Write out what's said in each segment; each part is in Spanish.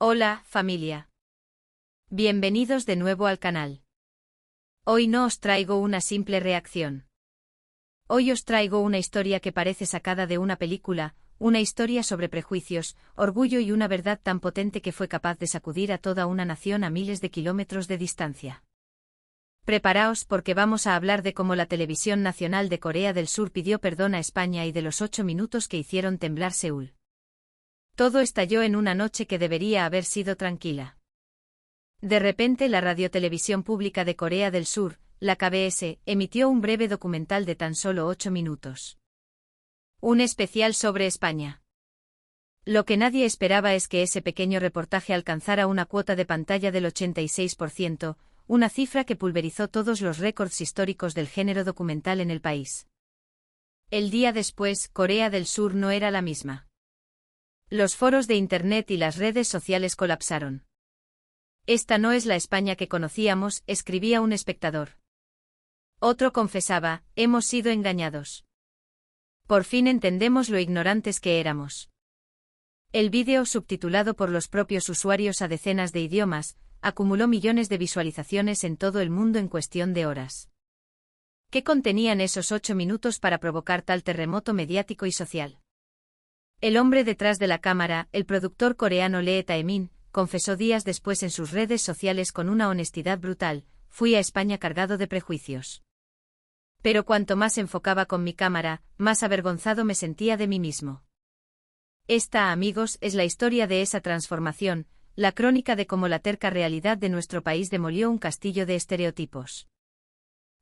Hola, familia. Bienvenidos de nuevo al canal. Hoy no os traigo una simple reacción. Hoy os traigo una historia que parece sacada de una película, una historia sobre prejuicios, orgullo y una verdad tan potente que fue capaz de sacudir a toda una nación a miles de kilómetros de distancia. Preparaos porque vamos a hablar de cómo la televisión nacional de Corea del Sur pidió perdón a España y de los 8 minutos que hicieron temblar Seúl. Todo estalló en una noche que debería haber sido tranquila. De repente la radiotelevisión pública de Corea del Sur, la KBS, emitió un breve documental de tan solo 8 minutos. Un especial sobre España. Lo que nadie esperaba es que ese pequeño reportaje alcanzara una cuota de pantalla del 86%, una cifra que pulverizó todos los récords históricos del género documental en el país. El día después, Corea del Sur no era la misma. Los foros de Internet y las redes sociales colapsaron. Esta no es la España que conocíamos, escribía un espectador. Otro confesaba, hemos sido engañados. Por fin entendemos lo ignorantes que éramos. El vídeo, subtitulado por los propios usuarios a decenas de idiomas, acumuló millones de visualizaciones en todo el mundo en cuestión de horas. ¿Qué contenían esos 8 minutos para provocar tal terremoto mediático y social? El hombre detrás de la cámara, el productor coreano Lee Tae-min, confesó días después en sus redes sociales con una honestidad brutal: fui a España cargado de prejuicios. Pero cuanto más enfocaba con mi cámara, más avergonzado me sentía de mí mismo. Esta, amigos, es la historia de esa transformación, la crónica de cómo la terca realidad de nuestro país demolió un castillo de estereotipos.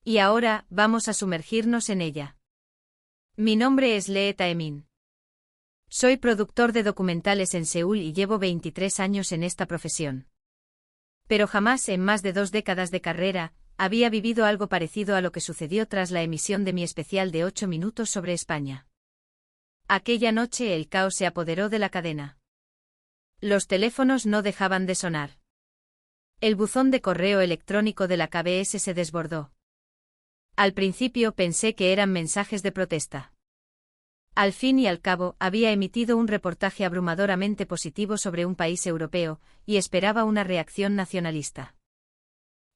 Y ahora, vamos a sumergirnos en ella. Mi nombre es Lee Tae-min. Soy productor de documentales en Seúl y llevo 23 años en esta profesión. Pero jamás en más de 2 décadas de carrera, había vivido algo parecido a lo que sucedió tras la emisión de mi especial de 8 minutos sobre España. Aquella noche el caos se apoderó de la cadena. Los teléfonos no dejaban de sonar. El buzón de correo electrónico de la KBS se desbordó. Al principio pensé que eran mensajes de protesta. Al fin y al cabo, había emitido un reportaje abrumadoramente positivo sobre un país europeo, y esperaba una reacción nacionalista.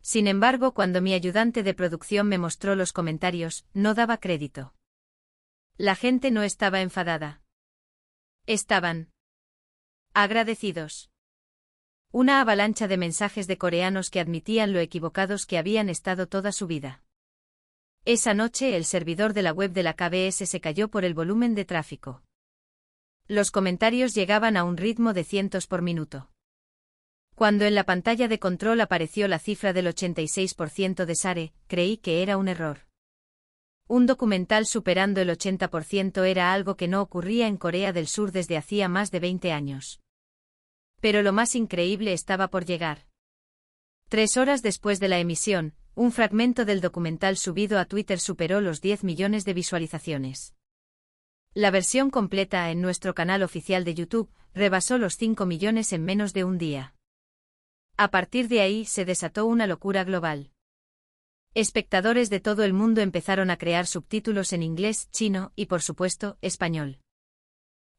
Sin embargo, cuando mi ayudante de producción me mostró los comentarios, no daba crédito. La gente no estaba enfadada. Estaban agradecidos. Una avalancha de mensajes de coreanos que admitían lo equivocados que habían estado toda su vida. Esa noche el servidor de la web de la KBS se cayó por el volumen de tráfico. Los comentarios llegaban a un ritmo de cientos por minuto. Cuando en la pantalla de control apareció la cifra del 86% de Share, creí que era un error. Un documental superando el 80% era algo que no ocurría en Corea del Sur desde hacía más de 20 años. Pero lo más increíble estaba por llegar. 3 horas después de la emisión, un fragmento del documental subido a Twitter superó los 10 millones de visualizaciones. La versión completa en nuestro canal oficial de YouTube rebasó los 5 millones en menos de un día. A partir de ahí se desató una locura global. Espectadores de todo el mundo empezaron a crear subtítulos en inglés, chino y, por supuesto, español.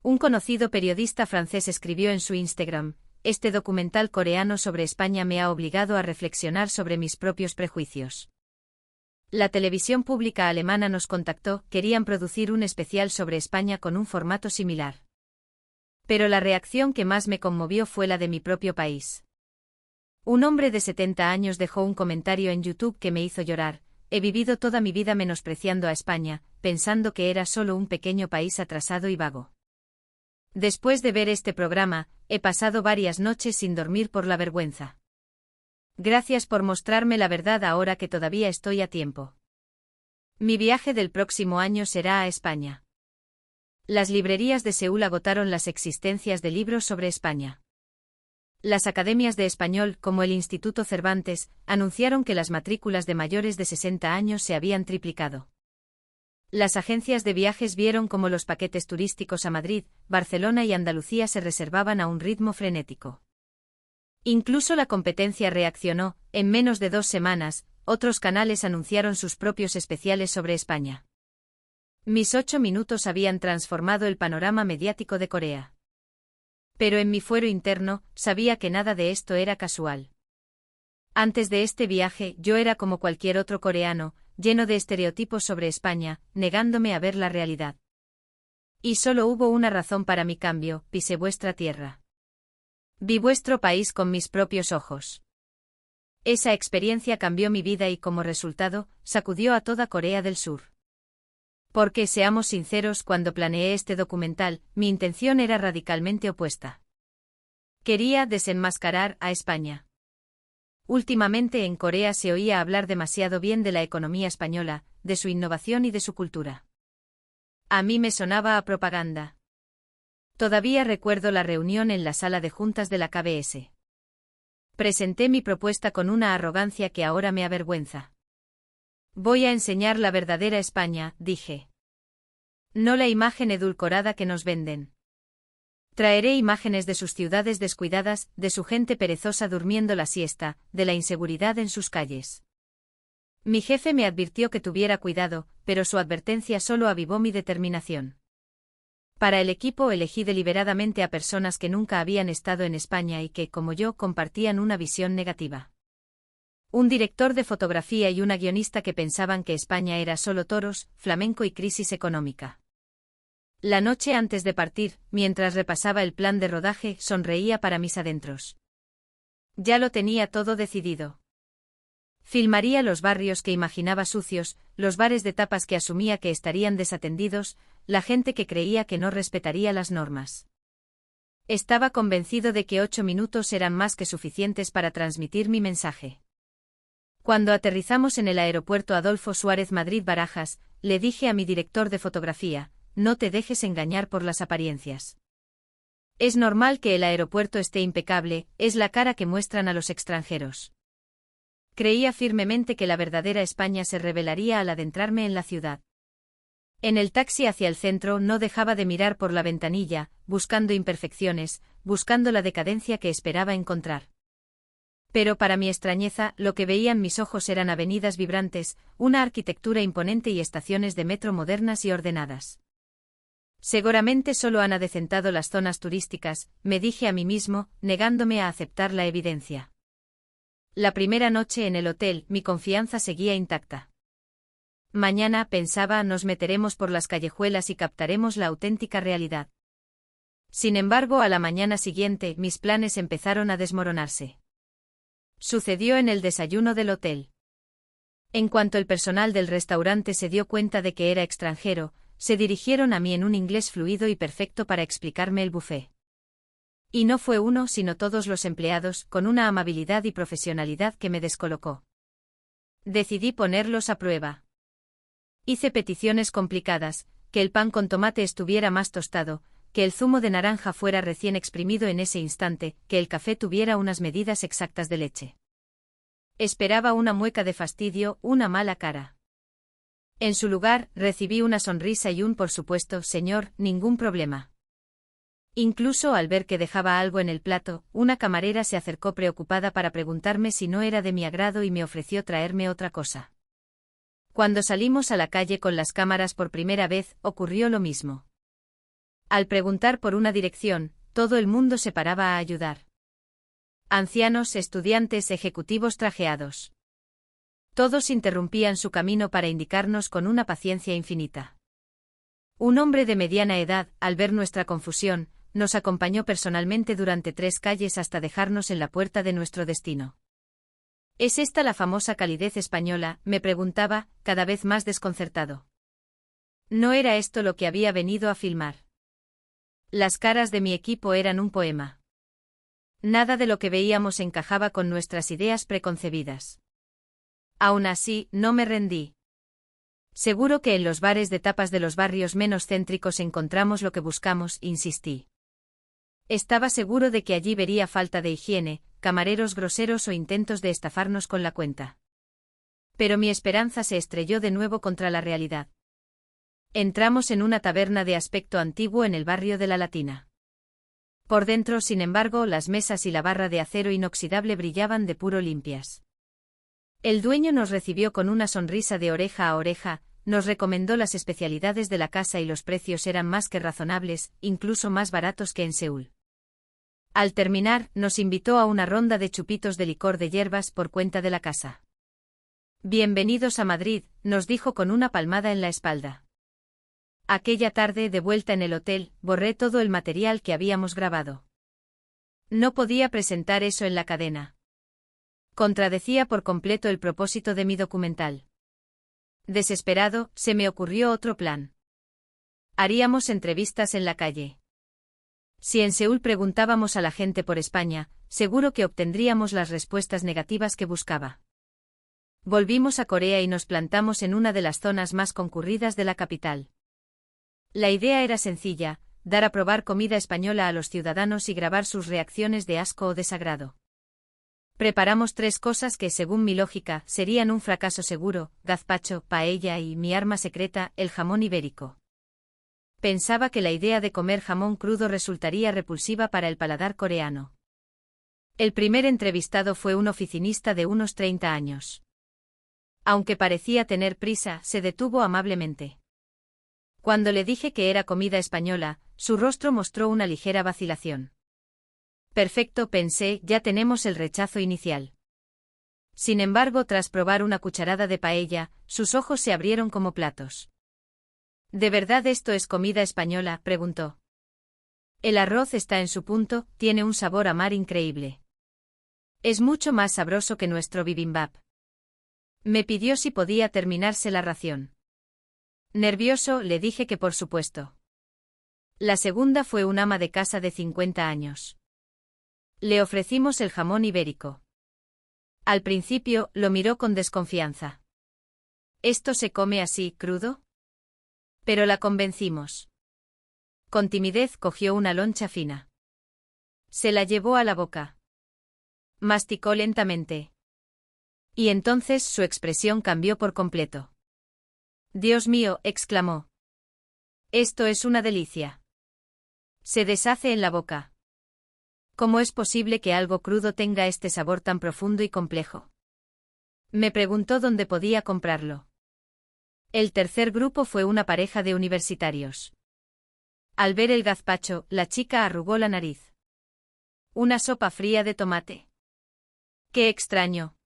Un conocido periodista francés escribió en su Instagram: este documental coreano sobre España me ha obligado a reflexionar sobre mis propios prejuicios. La televisión pública alemana nos contactó, querían producir un especial sobre España con un formato similar. Pero la reacción que más me conmovió fue la de mi propio país. Un hombre de 70 años dejó un comentario en YouTube que me hizo llorar: he vivido toda mi vida menospreciando a España, pensando que era solo un pequeño país atrasado y vago. Después de ver este programa, he pasado varias noches sin dormir por la vergüenza. Gracias por mostrarme la verdad ahora que todavía estoy a tiempo. Mi viaje del próximo año será a España. Las librerías de Seúl agotaron las existencias de libros sobre España. Las academias de español, como el Instituto Cervantes, anunciaron que las matrículas de mayores de 60 años se habían triplicado. Las agencias de viajes vieron cómo los paquetes turísticos a Madrid, Barcelona y Andalucía se reservaban a un ritmo frenético. Incluso la competencia reaccionó: en menos de 2 semanas, otros canales anunciaron sus propios especiales sobre España. Mis 8 minutos habían transformado el panorama mediático de Corea. Pero en mi fuero interno, sabía que nada de esto era casual. Antes de este viaje, yo era como cualquier otro coreano, lleno de estereotipos sobre España, negándome a ver la realidad. Y solo hubo una razón para mi cambio: pisé vuestra tierra. Vi vuestro país con mis propios ojos. Esa experiencia cambió mi vida y, como resultado, sacudió a toda Corea del Sur. Porque, seamos sinceros, cuando planeé este documental, mi intención era radicalmente opuesta. Quería desenmascarar a España. Últimamente en Corea se oía hablar demasiado bien de la economía española, de su innovación y de su cultura. A mí me sonaba a propaganda. Todavía recuerdo la reunión en la sala de juntas de la KBS. Presenté mi propuesta con una arrogancia que ahora me avergüenza. Voy a enseñar la verdadera España, dije. No la imagen edulcorada que nos venden. Traeré imágenes de sus ciudades descuidadas, de su gente perezosa durmiendo la siesta, de la inseguridad en sus calles. Mi jefe me advirtió que tuviera cuidado, pero su advertencia solo avivó mi determinación. Para el equipo elegí deliberadamente a personas que nunca habían estado en España y que, como yo, compartían una visión negativa. Un director de fotografía y una guionista que pensaban que España era solo toros, flamenco y crisis económica. La noche antes de partir, mientras repasaba el plan de rodaje, sonreía para mis adentros. Ya lo tenía todo decidido. Filmaría los barrios que imaginaba sucios, los bares de tapas que asumía que estarían desatendidos, la gente que creía que no respetaría las normas. Estaba convencido de que 8 minutos eran más que suficientes para transmitir mi mensaje. Cuando aterrizamos en el aeropuerto Adolfo Suárez Madrid-Barajas, le dije a mi director de fotografía: no te dejes engañar por las apariencias. Es normal que el aeropuerto esté impecable, es la cara que muestran a los extranjeros. Creía firmemente que la verdadera España se revelaría al adentrarme en la ciudad. En el taxi hacia el centro no dejaba de mirar por la ventanilla, buscando imperfecciones, buscando la decadencia que esperaba encontrar. Pero para mi extrañeza, lo que veían mis ojos eran avenidas vibrantes, una arquitectura imponente y estaciones de metro modernas y ordenadas. Seguramente solo han adecentado las zonas turísticas, me dije a mí mismo, negándome a aceptar la evidencia. La primera noche en el hotel, mi confianza seguía intacta. Mañana, pensaba, nos meteremos por las callejuelas y captaremos la auténtica realidad. Sin embargo, a la mañana siguiente, mis planes empezaron a desmoronarse. Sucedió en el desayuno del hotel. En cuanto el personal del restaurante se dio cuenta de que era extranjero, se dirigieron a mí en un inglés fluido y perfecto para explicarme el buffet. Y no fue uno, sino todos los empleados, con una amabilidad y profesionalidad que me descolocó. Decidí ponerlos a prueba. Hice peticiones complicadas: que el pan con tomate estuviera más tostado, que el zumo de naranja fuera recién exprimido en ese instante, que el café tuviera unas medidas exactas de leche. Esperaba una mueca de fastidio, una mala cara. En su lugar, recibí una sonrisa y un por supuesto, señor, ningún problema. Incluso al ver que dejaba algo en el plato, una camarera se acercó preocupada para preguntarme si no era de mi agrado y me ofreció traerme otra cosa. Cuando salimos a la calle con las cámaras por primera vez, ocurrió lo mismo. Al preguntar por una dirección, todo el mundo se paraba a ayudar. Ancianos, estudiantes, ejecutivos trajeados. Todos interrumpían su camino para indicarnos con una paciencia infinita. Un hombre de mediana edad, al ver nuestra confusión, nos acompañó personalmente durante 3 calles hasta dejarnos en la puerta de nuestro destino. ¿Es esta la famosa calidez española?, me preguntaba, cada vez más desconcertado. No era esto lo que había venido a filmar. Las caras de mi equipo eran un poema. Nada de lo que veíamos encajaba con nuestras ideas preconcebidas. Aún así, no me rendí. Seguro que en los bares de tapas de los barrios menos céntricos encontramos lo que buscamos, insistí. Estaba seguro de que allí vería falta de higiene, camareros groseros o intentos de estafarnos con la cuenta. Pero mi esperanza se estrelló de nuevo contra la realidad. Entramos en una taberna de aspecto antiguo en el barrio de La Latina. Por dentro, sin embargo, las mesas y la barra de acero inoxidable brillaban de puro limpias. El dueño nos recibió con una sonrisa de oreja a oreja, nos recomendó las especialidades de la casa y los precios eran más que razonables, incluso más baratos que en Seúl. Al terminar, nos invitó a una ronda de chupitos de licor de hierbas por cuenta de la casa. Bienvenidos a Madrid, nos dijo con una palmada en la espalda. Aquella tarde, de vuelta en el hotel, borré todo el material que habíamos grabado. No podía presentar eso en la cadena. Contradecía por completo el propósito de mi documental. Desesperado, se me ocurrió otro plan. Haríamos entrevistas en la calle. Si en Seúl preguntábamos a la gente por España, seguro que obtendríamos las respuestas negativas que buscaba. Volvimos a Corea y nos plantamos en una de las zonas más concurridas de la capital. La idea era sencilla, dar a probar comida española a los ciudadanos y grabar sus reacciones de asco o desagrado. Preparamos 3 cosas que, según mi lógica, serían un fracaso seguro: gazpacho, paella y, mi arma secreta, el jamón ibérico. Pensaba que la idea de comer jamón crudo resultaría repulsiva para el paladar coreano. El primer entrevistado fue un oficinista de unos 30 años. Aunque parecía tener prisa, se detuvo amablemente. Cuando le dije que era comida española, su rostro mostró una ligera vacilación. Perfecto, pensé, ya tenemos el rechazo inicial. Sin embargo, tras probar una cucharada de paella, sus ojos se abrieron como platos. ¿De verdad esto es comida española?, preguntó. El arroz está en su punto, tiene un sabor a mar increíble. Es mucho más sabroso que nuestro bibimbap. Me pidió si podía terminarse la ración. Nervioso, le dije que por supuesto. La segunda fue un ama de casa de 50 años. Le ofrecimos el jamón ibérico. Al principio, lo miró con desconfianza. ¿Esto se come así, crudo? Pero la convencimos. Con timidez cogió una loncha fina. Se la llevó a la boca. Masticó lentamente. Y entonces su expresión cambió por completo. «Dios mío», exclamó. «Esto es una delicia. Se deshace en la boca. ¿Cómo es posible que algo crudo tenga este sabor tan profundo y complejo?». Me preguntó dónde podía comprarlo. El tercer grupo fue una pareja de universitarios. Al ver el gazpacho, la chica arrugó la nariz. «¿Una sopa fría de tomate? ¡Qué extraño!».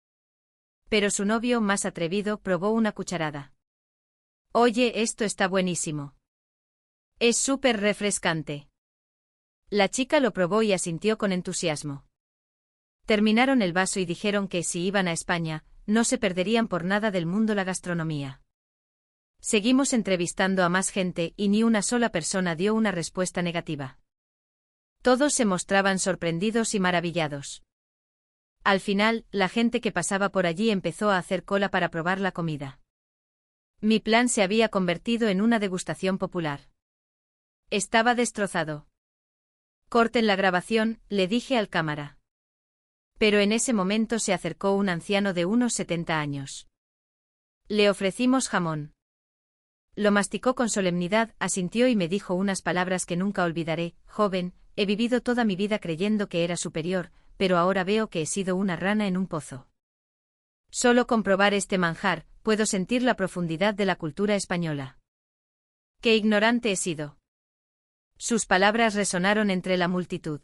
Pero su novio, más atrevido, probó una cucharada. «Oye, esto está buenísimo. Es súper refrescante». La chica lo probó y asintió con entusiasmo. Terminaron el vaso y dijeron que si iban a España, no se perderían por nada del mundo la gastronomía. Seguimos entrevistando a más gente y ni una sola persona dio una respuesta negativa. Todos se mostraban sorprendidos y maravillados. Al final, la gente que pasaba por allí empezó a hacer cola para probar la comida. Mi plan se había convertido en una degustación popular. Estaba destrozado. «Corten la grabación», le dije al cámara. Pero en ese momento se acercó un anciano de unos 70 años. Le ofrecimos jamón. Lo masticó con solemnidad, asintió y me dijo unas palabras que nunca olvidaré: «Joven, he vivido toda mi vida creyendo que era superior, pero ahora veo que he sido una rana en un pozo. Solo con probar este manjar, puedo sentir la profundidad de la cultura española. ¡Qué ignorante he sido!». Sus palabras resonaron entre la multitud.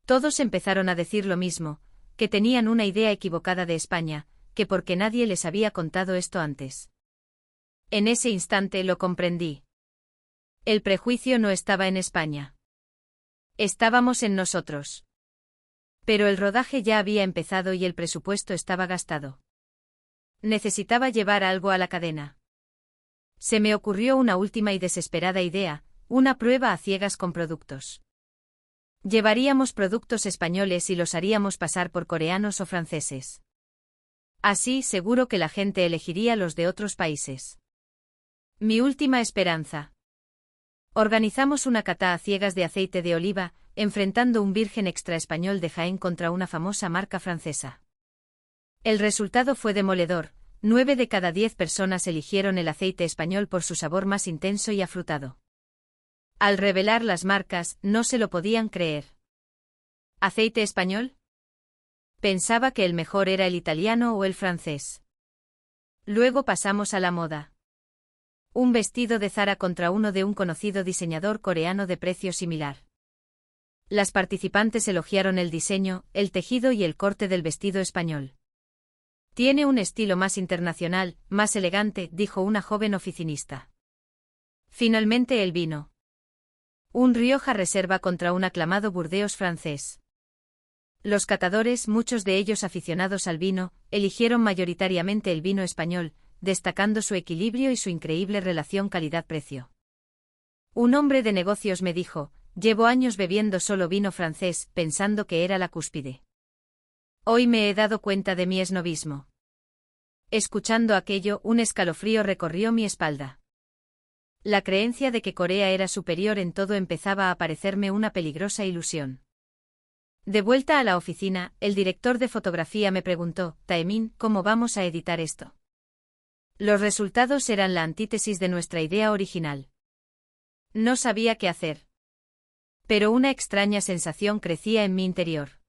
Todos empezaron a decir lo mismo, que tenían una idea equivocada de España, que porque nadie les había contado esto antes. En ese instante lo comprendí. El prejuicio no estaba en España. Estábamos en nosotros. Pero el rodaje ya había empezado y el presupuesto estaba gastado. Necesitaba llevar algo a la cadena. Se me ocurrió una última y desesperada idea: una prueba a ciegas con productos. Llevaríamos productos españoles y los haríamos pasar por coreanos o franceses. Así seguro que la gente elegiría los de otros países. Mi última esperanza. Organizamos una cata a ciegas de aceite de oliva, enfrentando un virgen extra español de Jaén contra una famosa marca francesa. El resultado fue demoledor: 9 de cada 10 personas eligieron el aceite español por su sabor más intenso y afrutado. Al revelar las marcas, no se lo podían creer. ¿Aceite español? Pensaba que el mejor era el italiano o el francés. Luego pasamos a la moda. Un vestido de Zara contra uno de un conocido diseñador coreano de precio similar. Las participantes elogiaron el diseño, el tejido y el corte del vestido español. Tiene un estilo más internacional, más elegante, dijo una joven oficinista. Finalmente el vino. Un Rioja Reserva contra un aclamado Burdeos francés. Los catadores, muchos de ellos aficionados al vino, eligieron mayoritariamente el vino español, destacando su equilibrio y su increíble relación calidad-precio. Un hombre de negocios me dijo: llevo años bebiendo solo vino francés, pensando que era la cúspide. Hoy me he dado cuenta de mi esnobismo. Escuchando aquello, un escalofrío recorrió mi espalda. La creencia de que Corea era superior en todo empezaba a parecerme una peligrosa ilusión. De vuelta a la oficina, el director de fotografía me preguntó: Taemin, ¿cómo vamos a editar esto? Los resultados eran la antítesis de nuestra idea original. No sabía qué hacer. Pero una extraña sensación crecía en mi interior.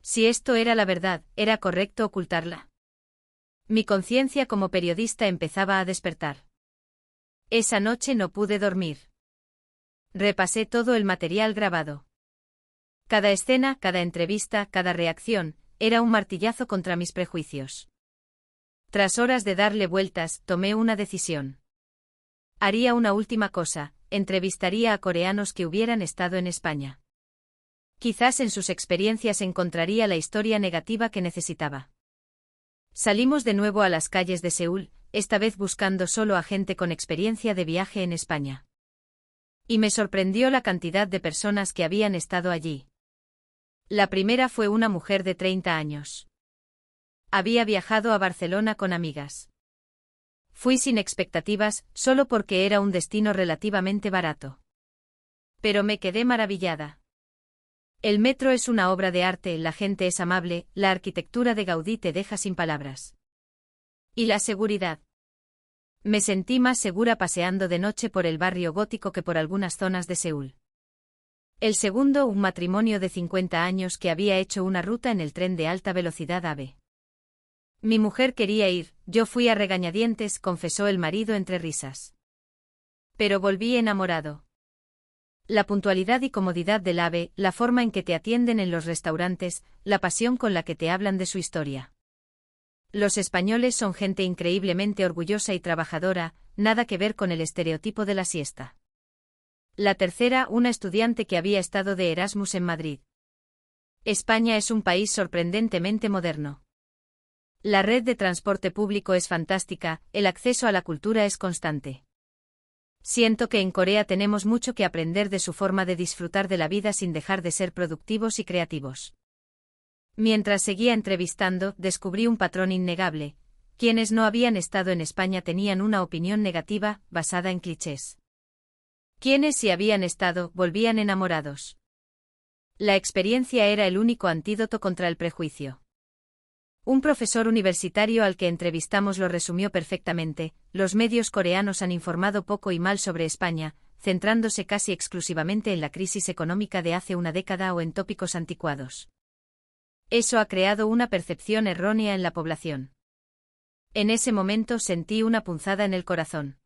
Si esto era la verdad, ¿era correcto ocultarla? Mi conciencia como periodista empezaba a despertar. Esa noche no pude dormir. Repasé todo el material grabado. Cada escena, cada entrevista, cada reacción, era un martillazo contra mis prejuicios. Tras horas de darle vueltas, tomé una decisión. Haría una última cosa: entrevistaría a coreanos que hubieran estado en España. Quizás en sus experiencias encontraría la historia negativa que necesitaba. Salimos de nuevo a las calles de Seúl, esta vez buscando solo a gente con experiencia de viaje en España. Y me sorprendió la cantidad de personas que habían estado allí. La primera fue una mujer de 30 años. Había viajado a Barcelona con amigas. Fui sin expectativas, solo porque era un destino relativamente barato. Pero me quedé maravillada. El metro es una obra de arte, la gente es amable, la arquitectura de Gaudí te deja sin palabras. ¿Y la seguridad? Me sentí más segura paseando de noche por el barrio gótico que por algunas zonas de Seúl. El segundo, un matrimonio de 50 años que había hecho una ruta en el tren de alta velocidad AVE. Mi mujer quería ir, yo fui a regañadientes, confesó el marido entre risas. Pero volví enamorado. La puntualidad y comodidad del AVE, la forma en que te atienden en los restaurantes, la pasión con la que te hablan de su historia. Los españoles son gente increíblemente orgullosa y trabajadora, nada que ver con el estereotipo de la siesta. La tercera, una estudiante que había estado de Erasmus en Madrid. España es un país sorprendentemente moderno. La red de transporte público es fantástica, el acceso a la cultura es constante. Siento que en Corea tenemos mucho que aprender de su forma de disfrutar de la vida sin dejar de ser productivos y creativos. Mientras seguía entrevistando, descubrí un patrón innegable: quienes no habían estado en España tenían una opinión negativa, basada en clichés. Quienes sí habían estado, volvían enamorados. La experiencia era el único antídoto contra el prejuicio. Un profesor universitario al que entrevistamos lo resumió perfectamente: los medios coreanos han informado poco y mal sobre España, centrándose casi exclusivamente en la crisis económica de hace una década o en tópicos anticuados. Eso ha creado una percepción errónea en la población. En ese momento sentí una punzada en el corazón.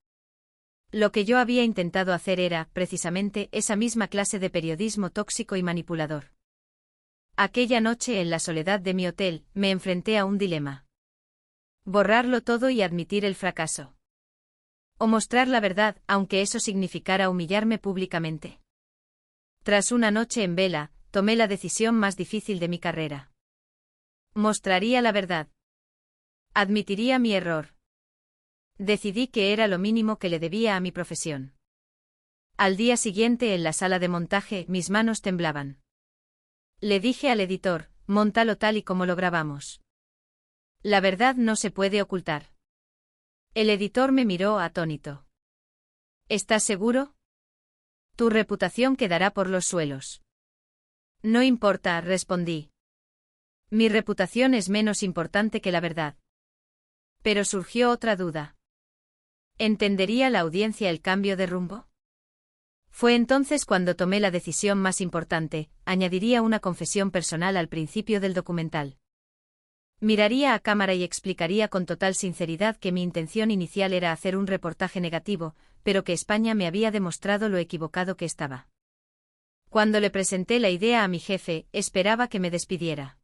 Lo que yo había intentado hacer era, precisamente, esa misma clase de periodismo tóxico y manipulador. Aquella noche en la soledad de mi hotel, me enfrenté a un dilema. Borrarlo todo y admitir el fracaso. O mostrar la verdad, aunque eso significara humillarme públicamente. Tras una noche en vela, tomé la decisión más difícil de mi carrera. Mostraría la verdad. Admitiría mi error. Decidí que era lo mínimo que le debía a mi profesión. Al día siguiente en la sala de montaje, mis manos temblaban. Le dije al editor: móntalo tal y como lo grabamos. La verdad no se puede ocultar. El editor me miró atónito. ¿Estás seguro? Tu reputación quedará por los suelos. No importa, respondí. Mi reputación es menos importante que la verdad. Pero surgió otra duda. ¿Entendería la audiencia el cambio de rumbo? Fue entonces cuando tomé la decisión más importante: añadiría una confesión personal al principio del documental. Miraría a cámara y explicaría con total sinceridad que mi intención inicial era hacer un reportaje negativo, pero que España me había demostrado lo equivocado que estaba. Cuando le presenté la idea a mi jefe, esperaba que me despidiera.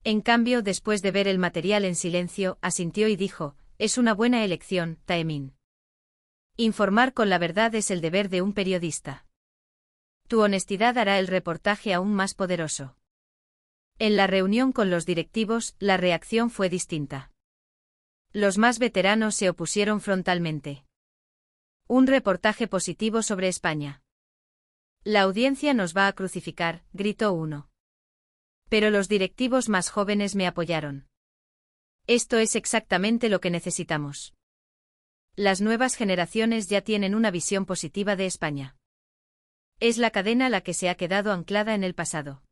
En cambio, después de ver el material en silencio, asintió y dijo: es una buena elección, Taemin. Informar con la verdad es el deber de un periodista. Tu honestidad hará el reportaje aún más poderoso. En la reunión con los directivos, la reacción fue distinta. Los más veteranos se opusieron frontalmente. Un reportaje positivo sobre España. La audiencia nos va a crucificar, gritó uno. Pero los directivos más jóvenes me apoyaron. Esto es exactamente lo que necesitamos. Las nuevas generaciones ya tienen una visión positiva de España. Es la cadena la que se ha quedado anclada en el pasado.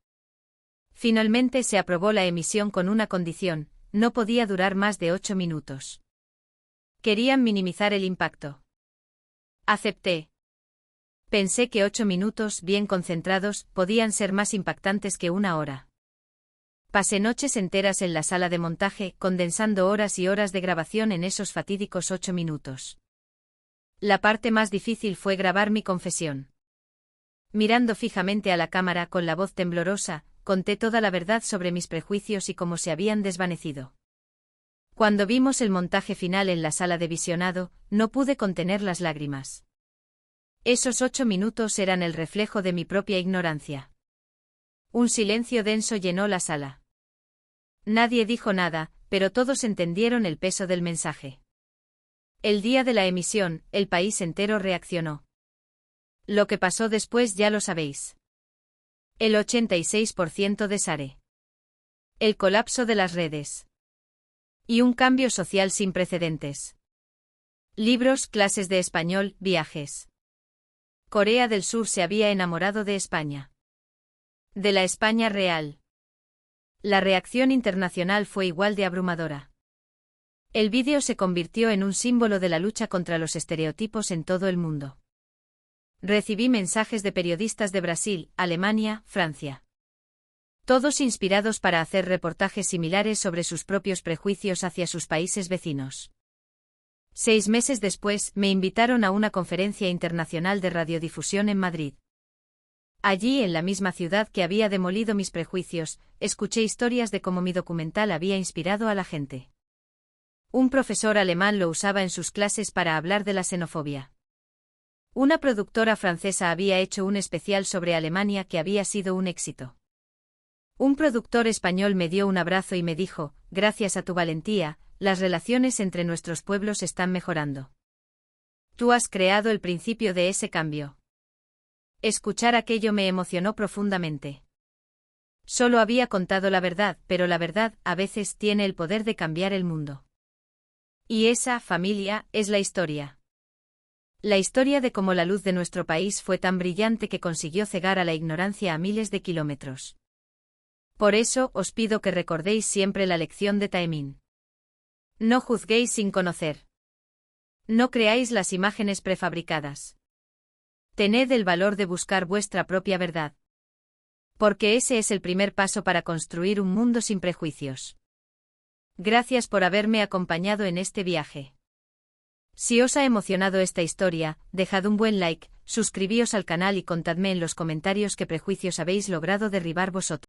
Finalmente se aprobó la emisión con una condición: no podía durar más de 8 minutos. Querían minimizar el impacto. Acepté. Pensé que 8 minutos, bien concentrados, podían ser más impactantes que 1 hora. Pasé noches enteras en la sala de montaje, condensando horas y horas de grabación en esos fatídicos 8 minutos. La parte más difícil fue grabar mi confesión. Mirando fijamente a la cámara con la voz temblorosa, conté toda la verdad sobre mis prejuicios y cómo se habían desvanecido. Cuando vimos el montaje final en la sala de visionado, no pude contener las lágrimas. Esos 8 minutos eran el reflejo de mi propia ignorancia. Un silencio denso llenó la sala. Nadie dijo nada, pero todos entendieron el peso del mensaje. El día de la emisión, el país entero reaccionó. Lo que pasó después ya lo sabéis. El 86% de Sare. El colapso de las redes. Y un cambio social sin precedentes. Libros, clases de español, viajes. Corea del Sur se había enamorado de España. De la España real. La reacción internacional fue igual de abrumadora. El vídeo se convirtió en un símbolo de la lucha contra los estereotipos en todo el mundo. Recibí mensajes de periodistas de Brasil, Alemania, Francia. Todos inspirados para hacer reportajes similares sobre sus propios prejuicios hacia sus países vecinos. 6 meses después, me invitaron a una conferencia internacional de radiodifusión en Madrid. Allí, en la misma ciudad que había demolido mis prejuicios, escuché historias de cómo mi documental había inspirado a la gente. Un profesor alemán lo usaba en sus clases para hablar de la xenofobia. Una productora francesa había hecho un especial sobre Alemania que había sido un éxito. Un productor español me dio un abrazo y me dijo: gracias a tu valentía, las relaciones entre nuestros pueblos están mejorando. Tú has creado el principio de ese cambio. Escuchar aquello me emocionó profundamente. Solo había contado la verdad, pero la verdad, a veces, tiene el poder de cambiar el mundo. Y esa, familia, es la historia. La historia de cómo la luz de nuestro país fue tan brillante que consiguió cegar a la ignorancia a miles de kilómetros. Por eso, os pido que recordéis siempre la lección de Taemin. No juzguéis sin conocer. No creáis las imágenes prefabricadas. Tened el valor de buscar vuestra propia verdad. Porque ese es el primer paso para construir un mundo sin prejuicios. Gracias por haberme acompañado en este viaje. Si os ha emocionado esta historia, dejad un buen like, suscribíos al canal y contadme en los comentarios qué prejuicios habéis logrado derribar vosotros.